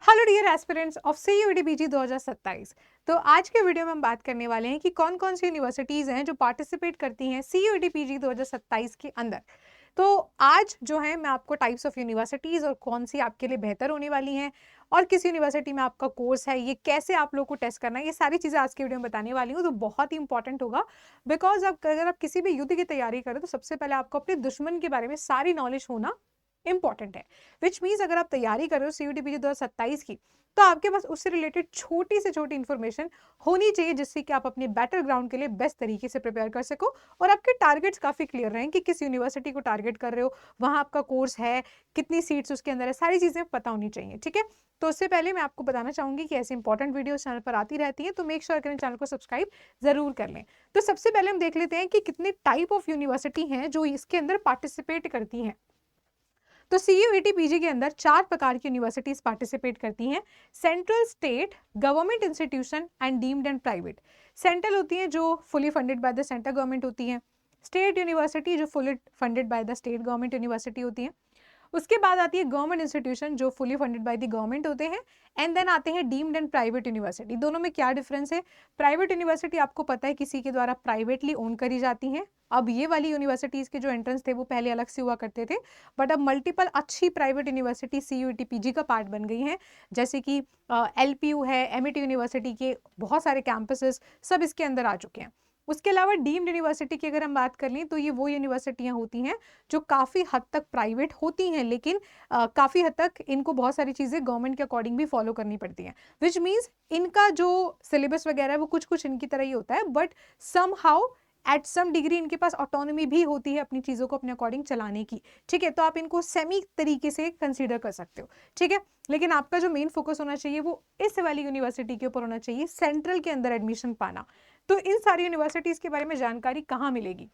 Hello dear aspirants of CUET PG 2027। तो आज के वीडियो में हम बात करने वाले हैं कि कौन कौन सी यूनिवर्सिटीज़ हैं जो पार्टिसिपेट करती हैं सीयूईटी पीजी 2027 के अंदर। तो आज जो है मैं आपको टाइप्स ऑफ यूनिवर्सिटीज़ और कौन सी आपके लिए बेहतर होने वाली हैं और किस यूनिवर्सिटी में आपका कोर्स है, ये कैसे आप लोग को टेस्ट करना है, ये सारी चीज़ें आज के वीडियो में बताने वाली हूँ। तो बहुत ही इंपॉर्टेंट होगा बिकॉज अगर आप किसी भी युद्ध की तैयारी करें तो सबसे पहले आपको अपने दुश्मन के बारे में सारी नॉलेज होना इंपॉर्टेंट है। विच मीन्स अगर आप तैयारी कर रहे हो सीयूईटी पीजी 2027 की, तो आपके पास उससे रिलेटेड छोटी से छोटी इन्फॉर्मेशन होनी चाहिए जिससे कि आप अपने बैटल ग्राउंड के लिए बेस्ट तरीके से प्रिपेयर कर सको और आपके टारगेट्स काफी क्लियर रहें कि किस यूनिवर्सिटी को टारगेट कर रहे हो, वहां आपका कोर्स है, कितनी सीट्स उसके अंदर है, सारी चीजें पता होनी चाहिए। ठीक है, तो उससे पहले मैं आपको बताना चाहूंगी कि ऐसी इंपॉर्टेंट वीडियो चैनल पर आती रहती है, तो मेक श्योर करें चैनल को सब्सक्राइब जरूर कर लें। तो सबसे पहले हम देख लेते हैं कि कितने टाइप ऑफ यूनिवर्सिटी हैं जो इसके अंदर पार्टिसिपेट करती हैं। तो सीयूईटी पीजी के अंदर 4 प्रकार की यूनिवर्सिटीज पार्टिसिपेट करती हैं: central, state, government institution and deemed and private. Central होती हैं जो fully funded by the central government होती हैं, स्टेट यूनिवर्सिटी जो fully funded by the state government university होती हैं, उसके बाद आती है गवर्नमेंट इंस्टीट्यूशन जो fully funded by the government होते हैं, एंड देन आते हैं डीम्ड एंड प्राइवेट यूनिवर्सिटी। दोनों में क्या डिफरेंस है? प्राइवेट यूनिवर्सिटी आपको पता है किसी के द्वारा प्राइवेटली ओन करी जाती हैं। अब ये वाली यूनिवर्सिटीज के जो एंट्रेंस थे वो पहले अलग से हुआ करते थे, बट अब मल्टीपल अच्छी प्राइवेट यूनिवर्सिटी सीयूईटी पीजी का पार्ट बन गई हैं, जैसे कि एलपीयू है, एमिटी यूनिवर्सिटी के बहुत सारे कैंपसेस सब इसके अंदर आ चुके हैं। उसके अलावा डीम्ड यूनिवर्सिटी की अगर हम बात कर लें तो ये वो यूनिवर्सिटियां होती हैं जो काफ़ी हद तक प्राइवेट होती हैं, लेकिन काफ़ी हद तक इनको बहुत सारी चीज़ें गवर्नमेंट के अकॉर्डिंग भी फॉलो करनी पड़ती हैं, विच मीन्स इनका जो सिलेबस वगैरह है वो कुछ कुछ इनकी तरह ही होता है, but somehow at some degree इनके पास ऑटोनॉमी भी होती है अपनी चीज़ों को अपने अकॉर्डिंग चलाने की। ठीक है, तो आप इनको सेमी तरीके से कंसीडर कर सकते हो। ठीक है, लेकिन आपका जो मेन फोकस होना चाहिए वो इस वाली यूनिवर्सिटी के ऊपर होना चाहिए, सेंट्रल के अंदर एडमिशन पाना। तो इन सारी यूनिवर्सिटीज़ के बारे में जानकारी कहाँ मिलेगी?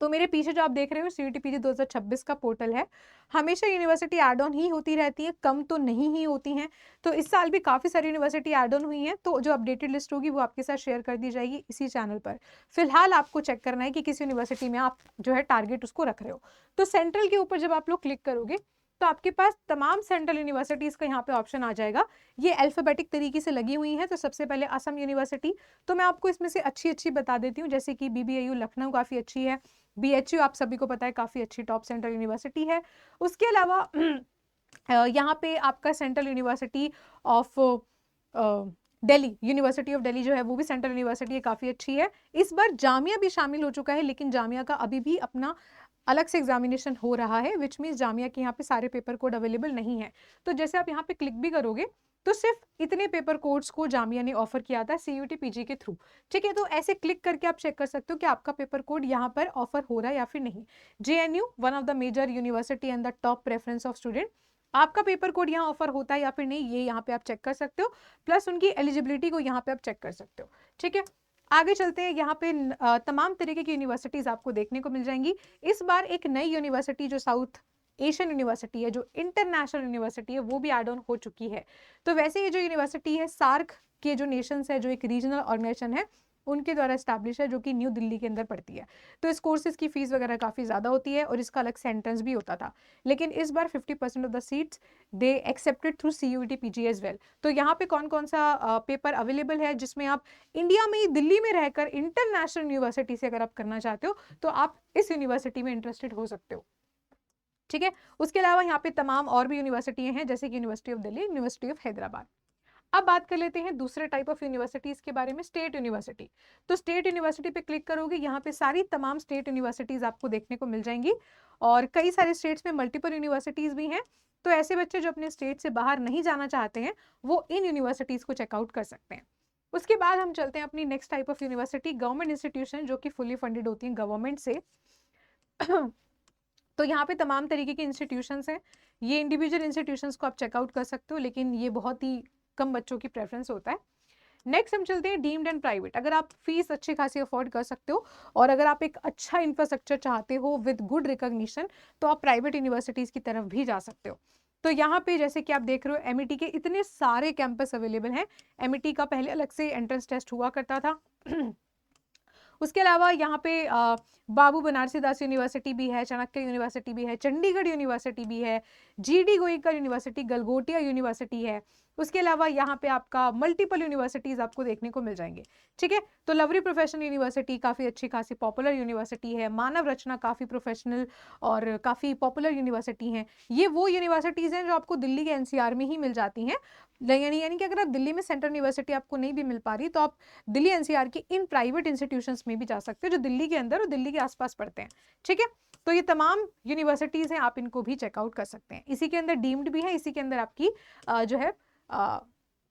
तो मेरे पीछे जो आप देख रहे हो सीयूईटी पीजी 2026 का पोर्टल है। हमेशा यूनिवर्सिटी ऐड ऑन ही होती रहती है, कम तो नहीं ही होती हैं। तो इस साल भी काफ़ी सारी यूनिवर्सिटी ऐड ऑन हुई हैं, तो जो अपडेटेड लिस्ट होगी वो आपके साथ शेयर कर दी जाएगी इसी चैनल पर। फिलहाल आपको चेक करना है कि किस यूनिवर्सिटी में आप जो है टारगेट उसको रख रहे हो। तो सेंट्रल के ऊपर जब आप लोग क्लिक करोगे तो आपके पास तमाम सेंट्रल यूनिवर्सिटीज़ का यहाँ पे ऑप्शन आ जाएगा। ये अल्फाबेटिक तरीके से लगी हुई हैं। तो सबसे पहले असम यूनिवर्सिटी, तो मैं आपको इसमें से अच्छी अच्छी बता देती हूँ, जैसे कि बीबीएयू लखनऊ काफ़ी अच्छी है, बीएचयू आप सभी को पता है काफ़ी अच्छी टॉप सेंट्रल यूनिवर्सिटी है। उसके अलावा यहाँ पे आपका central university of Delhi, university of Delhi जो है वो भी सेंट्रल यूनिवर्सिटी है, काफ़ी अच्छी है। इस बार जामिया भी शामिल हो चुका है, लेकिन जामिया का अभी भी अपना अलग से एग्जामिनेशन हो रहा है, विच मीन्स जामिया के यहाँ पे सारे पेपर कोड अवेलेबल नहीं है। तो जैसे आप यहाँ पे क्लिक भी करोगे तो सिर्फ इतने पेपर कोड्स को जामिया ने ऑफर किया था सीयूईटी पीजी के थ्रू। ठीक है, तो ऐसे क्लिक करके आप चेक कर सकते हो कि आपका पेपर कोड यहाँ पर ऑफर हो रहा है या फिर नहीं। JNU, one of the major university and the top preference of student, आपका पेपर कोड यहाँ ऑफर होता है या फिर नहीं, ये यहाँ पे आप चेक कर सकते हो, प्लस उनकी एलिजिबिलिटी को यहाँ पे आप चेक कर सकते हो। ठीक है, आगे चलते हैं। यहाँ पे तमाम तरीके की यूनिवर्सिटीज आपको देखने को मिल जाएंगी। इस बार एक नई यूनिवर्सिटी जो साउथ एशियन यूनिवर्सिटी है, जो इंटरनेशनल यूनिवर्सिटी है, वो भी एड ऑन हो चुकी है। तो वैसे ये जो यूनिवर्सिटी है सार्क के जो नेशंस है, जो एक रीजनल ऑर्गेनाइजेशन है, उनके द्वारा स्टैब्लिश है, जो कि न्यू दिल्ली के अंदर पड़ती है। तो इस कोर्सेज की फीस वगैरह काफ़ी ज़्यादा होती है और इसका अलग से एंट्रेंस भी होता था, लेकिन इस बार 50% of the seats they accepted through CUET PG as well. तो यहाँ पे कौन कौन सा पेपर अवेलेबल है जिसमें आप इंडिया में, दिल्ली में रहकर इंटरनेशनल यूनिवर्सिटी से अगर आप करना चाहते हो तो आप इस यूनिवर्सिटी में इंटरेस्टेड हो सकते हो। ठीक है, उसके अलावा यहाँ पे तमाम और भी यूनिवर्सिटियां हैं, जैसे कि university of Delhi, university of Hyderabad. अब बात कर लेते हैं दूसरे टाइप ऑफ यूनिवर्सिटीज के बारे में, स्टेट यूनिवर्सिटी। तो स्टेट यूनिवर्सिटी पे क्लिक करोगे, यहाँ पे सारी तमाम स्टेट यूनिवर्सिटीज आपको देखने को मिल जाएंगी और कई सारे स्टेट्स में मल्टीपल यूनिवर्सिटीज भी हैं। तो ऐसे बच्चे जो अपने स्टेट से बाहर नहीं जाना चाहते हैं वो इन यूनिवर्सिटीज को चेकआउट कर सकते हैं। उसके बाद हम चलते हैं अपनी next type of university, government institution, जो कि फुली फंडेड होती हैं गवर्नमेंट से। तो यहाँ पे तमाम तरीके के इंस्टीट्यूशंस हैं। ये इंडिविजुअल इंस्टीट्यूशंस को आप चेकआउट कर सकते हो, लेकिन ये बहुत ही कम बच्चों की प्रेफरेंस होता है। नेक्स्ट हम चलते हैं डीम्ड एंड प्राइवेट। अगर आप फीस अच्छी खासी अफोर्ड कर सकते हो और अगर आप एक अच्छा इंफ्रास्ट्रक्चर चाहते हो विद गुड रिकॉग्निशन, तो आप प्राइवेट यूनिवर्सिटीज़ की तरफ भी जा सकते हो। तो यहाँ पे जैसे कि आप देख रहे हो एमिटी के इतने सारे कैंपस अवेलेबल हैं। एमिटी का पहले अलग से एंट्रेंस टेस्ट हुआ करता था उसके अलावा यहाँ पे बाबू बनारसी दास यूनिवर्सिटी भी है, चाणक्य यूनिवर्सिटी भी है, चंडीगढ़ यूनिवर्सिटी भी है, GD Goenka university, Galgotia university है। उसके अलावा यहाँ पे आपका मल्टीपल यूनिवर्सिटीज आपको देखने को मिल जाएंगे, ठीक है। तो लवरी प्रोफेशनल यूनिवर्सिटी काफ़ी अच्छी खासी पॉपुलर यूनिवर्सिटी है, मानव रचना काफ़ी प्रोफेशनल और काफ़ी पॉपुलर यूनिवर्सिटी हैं। ये वो यूनिवर्सिटीज़ हैं जो आपको दिल्ली के NCR में ही मिल जाती हैं। यानी कि अगर आप दिल्ली में सेंट्रल यूनिवर्सिटी आपको नहीं भी मिल पा रही तो आप दिल्ली NCR की इन प्राइवेट इंस्टीट्यूशंस में भी जा सकते हो जो दिल्ली के अंदर और दिल्ली के आसपास पढ़ते हैं, ठीक है। तो ये तमाम यूनिवर्सिटीज़ हैं, आप इनको भी चेकआउट कर सकते हैं। इसी के अंदर डीम्ड भी है, इसी के अंदर आपकी जो है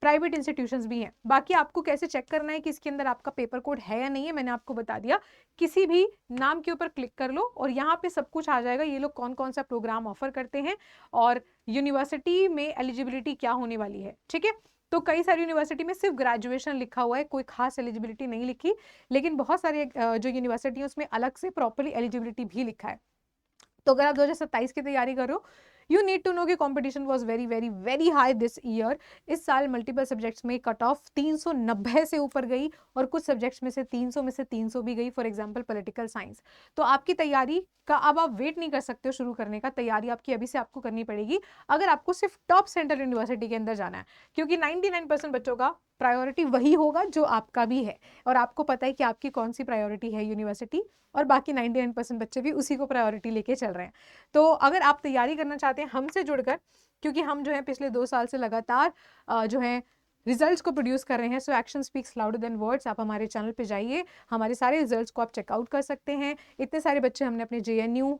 प्राइवेट इंस्टीट्यूशंस भी हैं। बाकी आपको कैसे चेक करना है कि इसके अंदर आपका पेपर कोड है या नहीं है, मैंने आपको बता दिया। किसी भी नाम के ऊपर क्लिक कर लो और यहाँ पे सब कुछ आ जाएगा, ये लोग कौन कौन सा प्रोग्राम ऑफर करते हैं और यूनिवर्सिटी में एलिजिबिलिटी क्या होने वाली है, ठीक है। तो कई सारी यूनिवर्सिटी में सिर्फ ग्रेजुएशन लिखा हुआ है, कोई खास एलिजिबिलिटी नहीं लिखी, लेकिन बहुत सारी जो यूनिवर्सिटी है उसमें अलग से प्रॉपरली एलिजिबिलिटी भी लिखा है। तो अगर आप 2027 की तैयारी कर रहे हो, यू नीड टू नो कि competition was very very very high this year. इस साल मल्टीपल सब्जेक्ट्स में कट ऑफ 390 से ऊपर गई और कुछ सब्जेक्ट्स में से 300 में से 300 भी गई, फॉर एग्जांपल पॉलिटिकल साइंस। तो आपकी तैयारी का अब आप वेट नहीं कर सकते हो शुरू करने का, तैयारी आपकी अभी से आपको करनी पड़ेगी अगर आपको सिर्फ टॉप सेंट्रल यूनिवर्सिटी के अंदर जाना है, क्योंकि 99% बच्चों का प्रायोरिटी वही होगा जो आपका भी है और आपको पता है कि आपकी कौन सी प्रायोरिटी है यूनिवर्सिटी, और बाकी 99% बच्चे भी उसी को प्रायोरिटी लेके चल रहे हैं। तो अगर आप तैयारी करना चाहते हैं हमसे जुड़कर, क्योंकि हम जो है पिछले 2 साल से लगातार जो है रिजल्ट्स को प्रोड्यूस कर रहे हैं, so action speaks louder than words. आप हमारे चैनल पे जाइए, हमारे सारे रिजल्ट्स को आप चेकआउट कर सकते हैं। इतने सारे बच्चे हमने अपने JNU,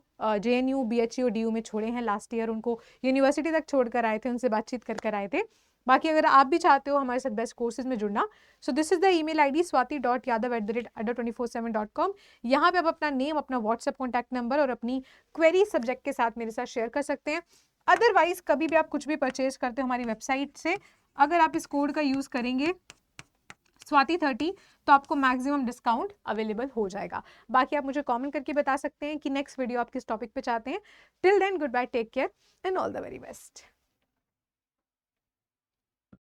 BHU और DU में छोड़े हैं लास्ट ईयर, उनको यूनिवर्सिटी तक छोड़ कर आए थे, उनसे बातचीत कर आए थे। बाकी अगर आप भी चाहते हो हमारे साथ बेस्ट कोर्सेज में जुड़ना, so this is the email ID swati.yadav@adda247.com। यहाँ पे आप अपना नेम, अपना व्हाट्सएप कॉन्टैक्ट नंबर और अपनी क्वेरी सब्जेक्ट के साथ मेरे साथ शेयर कर सकते हैं। अदरवाइज कभी भी आप कुछ भी परचेज करते हो हमारी वेबसाइट से, अगर आप इस कोड का यूज करेंगे स्वाति30 तो आपको मैक्सिमम डिस्काउंट अवेलेबल हो जाएगा। बाकी आप मुझे कमेंट करके बता सकते हैं कि नेक्स्ट वीडियो आप किस टॉपिक पे चाहते हैं। Till then goodbye, take care and all the very best.